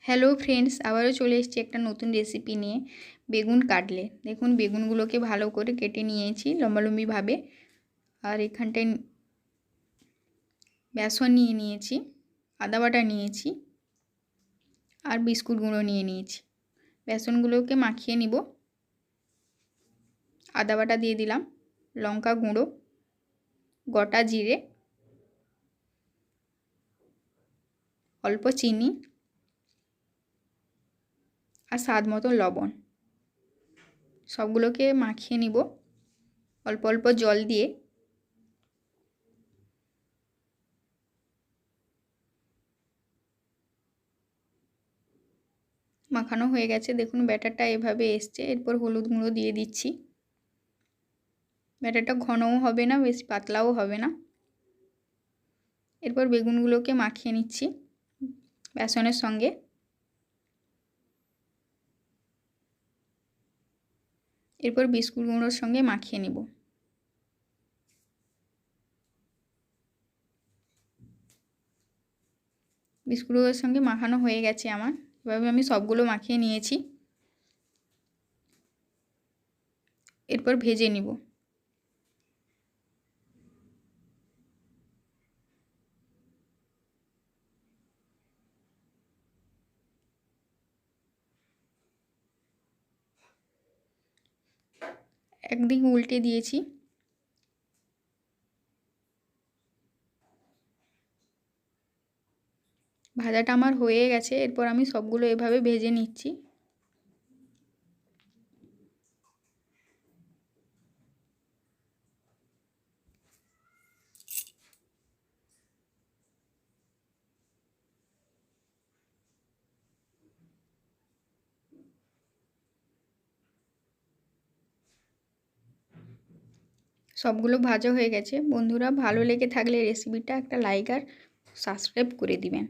Hello friends, আবারও চলে এসেছি একটা নতুন রেসিপি নিয়ে। বেগুন কাটলেট। দেখুন, বেগুনগুলোকে ভালো করে কেটে নিয়েছি লম্বালম্বিভাবে। আর এখানটায় বেসন নিয়ে নিয়েছি, আদা বাটা নিয়েছি, আর বিস্কুট গুঁড়ো নিয়ে নিয়েছি। বেসনগুলোকে মাখিয়ে নিব। আদা বাটা দিয়ে দিলাম, লঙ্কা গুঁড়ো, গোটা জিরে, অল্প চিনি আর স্বাদ মতো লবণ। সবগুলোকে মাখিয়ে নিব অল্প অল্প জল দিয়ে। মাখানো হয়ে গেছে। দেখুন ব্যাটারটা এভাবে এসছে। এরপর হলুদ গুঁড়ো দিয়ে দিচ্ছি। ব্যাটারটা ঘনও হবে না, বেশি পাতলাও হবে না। এরপর বেগুনগুলোকে মাখিয়ে নিচ্ছি বেসনের সঙ্গে। এরপর বিস্কুট গুঁড়োর সঙ্গে মাখিয়ে নেব। বিস্কুট গুঁড়োর সঙ্গে মাখানো হয়ে গেছে আমার। এভাবে আমি সবগুলো মাখিয়ে নিয়েছি। এরপর ভেজে নিব। একদিকে উল্টে দিয়েছি। ভাজাটা আমার হয়ে গেছে। এরপর আমি সবগুলো এভাবে ভেজে নিচ্ছি। সবগুলো ভাজা হয়ে গেছে। বন্ধুরা, ভালো লেগে থাকলে রেসিপিটা একটা লাইক আর সাবস্ক্রাইব করে দিবেন।